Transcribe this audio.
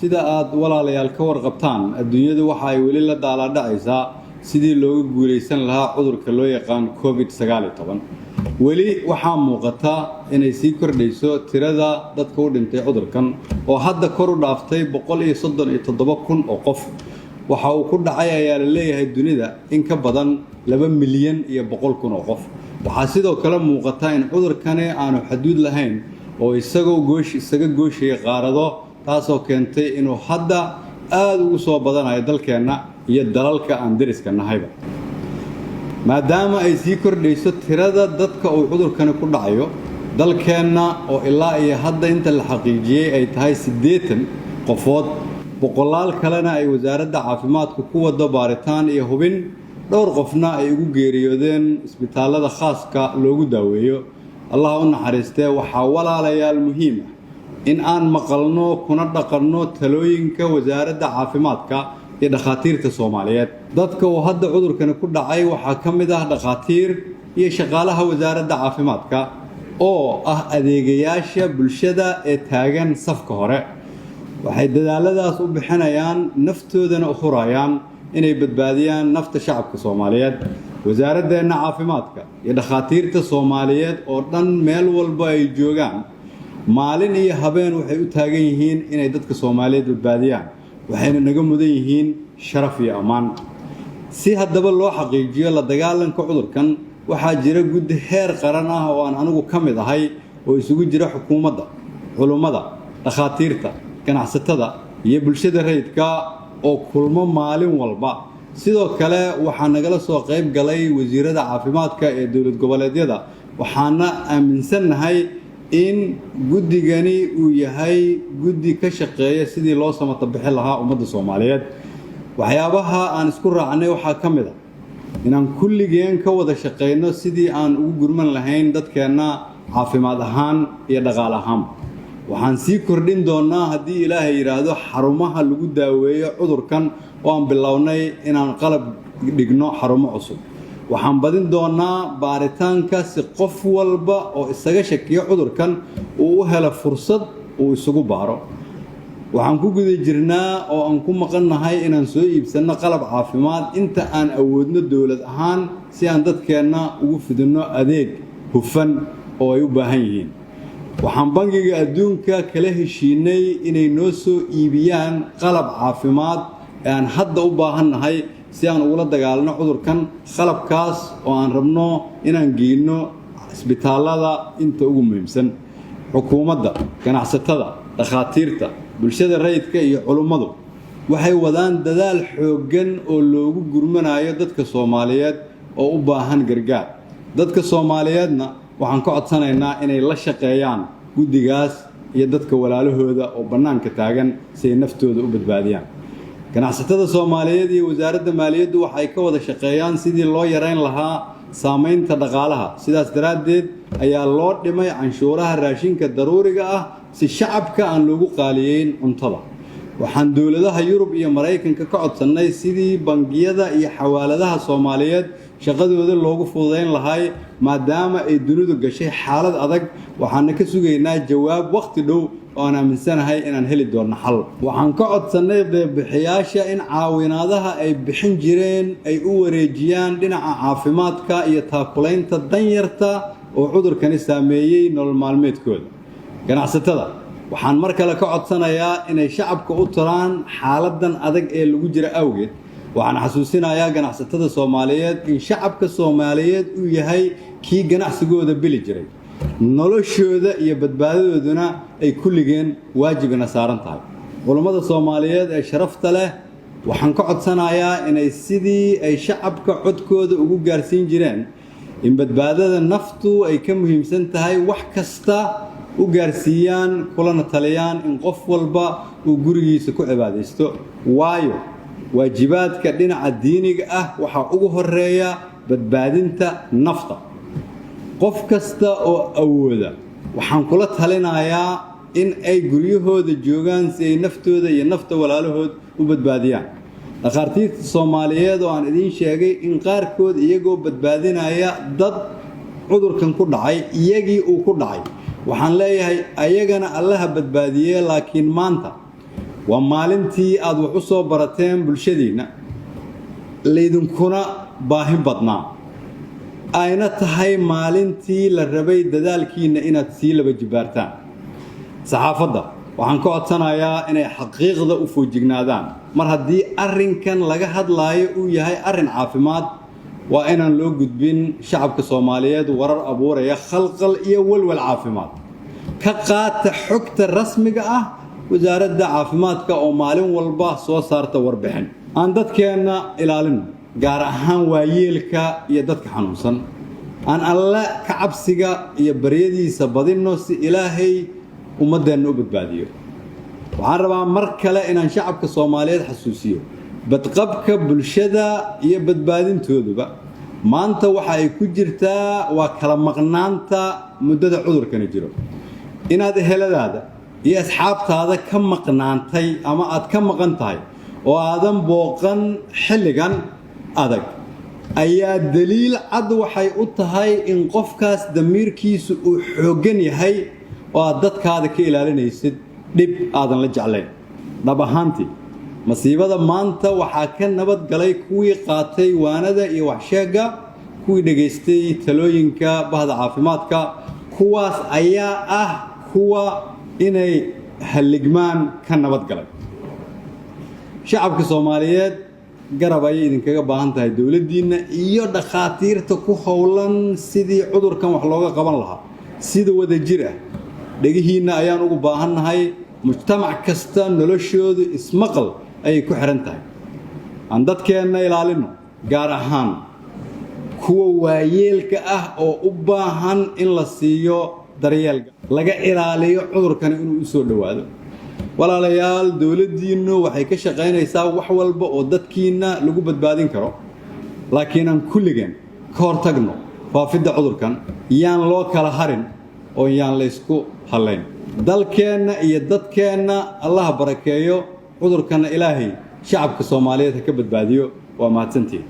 sida aad walaalayaal ka warqabtaan adduunyadu waxa ay weli la daaladhacaysaa sidii looga guuleysan lahaa cudurka loo yaqaan COVID-19 weli waxaa muuqata inay sii kordhayso tirada dadka u dhintay cudurkan oo hadda kor u dhaaftay 137,000 oo qof waxa uu ku dhacay ayaa la leeyahay dunida in ka badan 2,100,000 oo qof waxaa sidoo kale muuqata in cudurkani aanu xaduud lahayn oo isaga gooshaya qaarado taasoo keentay inuu hadda aad ugu soo badanayo dalkeenna iyo dalalka aan deriska nahayba maadaama ay sii kordhayso tirada dadka uu cudurkani ku dhacayo dalkeenna oo ilaa iyo hadda inta la xaqiijiyey ay tahay 80 qofood boqolaal kalena ay wasaaradda caafimaadku ku wado baaritaan iyo hubin dhowr qofna ay ugu geeriyoodeen isbitaalada khaaska loogu daaweeyo allah u naxariistee waxaa walaalayaal muhiim ah in aan maqalno kuna dhaqanno talooyinka wasaaradda caafimaadka iyo dhakhaatiirta Soomaaliyeed dadka oo hadda cudurkani ku dhacay waxaa ka mid ah dhakhaatiir iyo shaqaalaha wasaaradda caafimaadka oo ah adeegayaasha bulshada ee taagan safka hore waxay dadaaladaas u bixinayaan naftoodana u hurayaan inay badbaadiyaan nafta shacabka Soomaaliyeed wasaaraddeena caafimaadka iyo dhakhaatiirta Soomaaliyeed oo dhan meel walba ay joogaan maalin iyo habeen waxay u taagan yihiin inay dadka Soomaaliyeed badbaadiyaan waxayna naga mudan yihiin sharaf iyo ammaan si haddaba loo xaqiijiyo la dagaalanka cudurkan waxaa jira guddi heer qaran ah oo aan anigu ka mid ahay oo isugu jira xukuumadda culimada dhakhaatiirta ganacsatada iyo bulshada rayidka oo kulmo maalin walba sidoo kale waxaa nagala soo qayb galay wasiirada caafimaadka ee dowlad goboleedyada waxaana aaminsanahay in guddigani uu yahay guddi ka shaqeeya sidii loo samata bixin lahaa ummadda Soomaaliyeed waxyaabaha aan isku raacnay waxaa ka mid ah inaan kulligeen ka wada shaqeyno sidii aan ugu gurman lahayn dadkeena caafimaad ahaan iyo dhaqaale ahaan waxaan sii kordhin doonaa haddii Ilaahay yiraahdo xarumaha lagu daaweeyo cudurkan oo aan bilownay inaan qalab dhigno xarumo cusub waxaan badin doonaa baaritaanka si qof walba oo isaga shakiyo cudurkan uu u helo fursad uu isugu baaro waxaan ku guda jirnaa oo aan ku maqannahay inaan soo iibsano qalab caafimaad inta aan awoodno dawlad ahaan si aan dadkeenna ugu fidino adeeg hufan oo ay u baahan yihiin waxaan bangiga adduunka kala heshiinay inay noo soo iibiyaan qalab caafimaad ee aan hadda u baahannahay si aan ula dagaalno cudurkan qalabkaas oo aan rabno inaan geeyno isbitaalada inta ugu muhiimsan xukuumadda ganacsatada dhakhaatiirta bulshada rayidka iyo culimadu waxay wadaan dadaal xooggan oo loogu gurmanayo dadka Soomaaliyeed oo u baahan gargaar dadka Soomaaliyeedna waxaan ka codsanaynaa inay la shaqeeyaan guddigaas iyo dadka walaalahooda oo banaanka taagan si ay naftooda u badbaadiyaan ganacsatada Soomaaliyeed iyo wasaaradda maaliyaddu waxay ka wada shaqeeyaan sidii loo yareyn lahaa saameynta dhaqaalaha sidaas daraadeed ayaa loo dhimay canshuuraha raashinka daruuriga ah si shacabka aan loogu qaaliyeyn cuntada waxaan dawladaha Yurub iyo Mareykanka ka codsanay sidii bangiyada iyo xawaaladaha Soomaaliyeed shaqadooda loogu fududeyn lahaa maadaama ay dunidu gashay xaalad adag waxaan ka sugaynaa jawaab waqti dhow oo aan aaminsanahay inaan heli doono xal waxaan ka codsanay bixiyaasha in caawinaadaha ay bixin jireen ay u wareejiyaan dhinaca caafimaadka iyo taakulaynta danyarta oo cudurkani saameeyay nolol maalmeedkooda ganacsatada waxaan mar kale ka codsanayaa inay shacabka u turaan xaaladan adag ee lagu jira awgeed waxaan xasuusinayaa ganacsatada Soomaaliyeed in shacabka Soomaaliyeed uu yahay kii ganacsigooda bili jiray noloshooda iyo badbaadadooduna ay kulligeen waajibna saaran tahay culimada Soomaaliyeed ee sharafta leh waxaan ka codsanayaa inay sidii ay shacabka codkooda ugu gaarsiin jireen in badbaadada naftu ay ka muhiimsan tahay wax kasta u gaarsiiyaan kulana taliyaan in qof walba uu gurigiisa ku cibaadeysto waayo waajibaadka dhinaca diiniga ah waxa ugu horeeya badbaadinta nafta qof kasta oo awooda waxaan kula talinayaa in ay guryahooda joogaan si ay naftooda iyo nafta walaalahood u badbaadiyaan dhakhaatiirta Soomaaliyeed oo aan idin sheegay in qaarkood iyagoo badbaadinaya dad cudurkan ku dhacay iyagii uu ku dhacay waxaan leeyahay ayagana allaha badbaadiyay laakiin maanta waa maalintii aad wax u soo barateen bulshadiinna laydinkuna baahi badnaa ayna tahay maalintii la rabay dadaalkiinna inaad sii laba jibaartaan saxaafadda waxaan ka codsanayaa inay xaqiiqda u foojignaadaan mar haddii arrinkan laga hadlaayo uu yahay arrin caafimaad waa inaan loo gudbin shacabka Soomaaliyeed warar abuuraya khalqal iyo walwal caafimaad ka qaata xogta rasmiga ah wasaaradda caafimaadka oo maalin walba soo saarta warbixin aan dadkeena ilaalin gaar ahaan waayeelka iyo dadka xanuunsan aan alla ka cabsiga iyo baryadiisa badino si ilaahay ummadeenna u badbaadiyo waxaan rabaa mar kale inaan shacabka Soomaaliyeed xasuusiyo badqabka bulshada iyo badbaadintooduba maanta waxa ay ku jirtaa waa kala maqnaanta muddada cudurkani jiro inaad heladaada iyo asxaabtaada ka maqnaantay ama aad ka maqan tahay oo aadan booqan xilligan adag ayaa daliil cad waxay u tahay in qofkaas damiirkiisu uu xooggan yahay oo aad dadkaada ka ilaalinaysid dhib aadan la jeclayn dhab ahaantii masiibada maanta waxaa ka nabad galay kuwii qaatay waanada iyo waxsheegga kuwii dhageystay talooyinka bahda caafimaadka kuwaas ayaa ah kuwa inay haligmaan ka nabad galay shacabka Soomaaliyeed garab ay idinkaga baahan tahay dawladdiina iyo dhaqaatiirta ku howlan sidii cudurkan wax looga qaban lahaa sida wada jir ah dhagihiina ayaan ugu baahannahay mujtamac kasta noloshoodu ismaqal ayay ku xiran tahay aan dadkeena ilaalino gaar ahaan kuwa waayeelka ah oo u baahan in la siiyo daryeel laga ilaaliyo cudurkan inuu u soo dhawaado walaalayaal dawladdiinu waxay ka shaqaynaysaa wax walba oo dadkiina lagu badbaadin karo laakiin aan kulligeen ka hortagno faafidda cudurkan yaan loo kala harin oo yaan la isku halayn dalkeenna iyo dadkeenna Allah barakeeyo cudurkan ilaahay shacabka Soomaaliyeed ka badbaadiyo waa mahadsantiin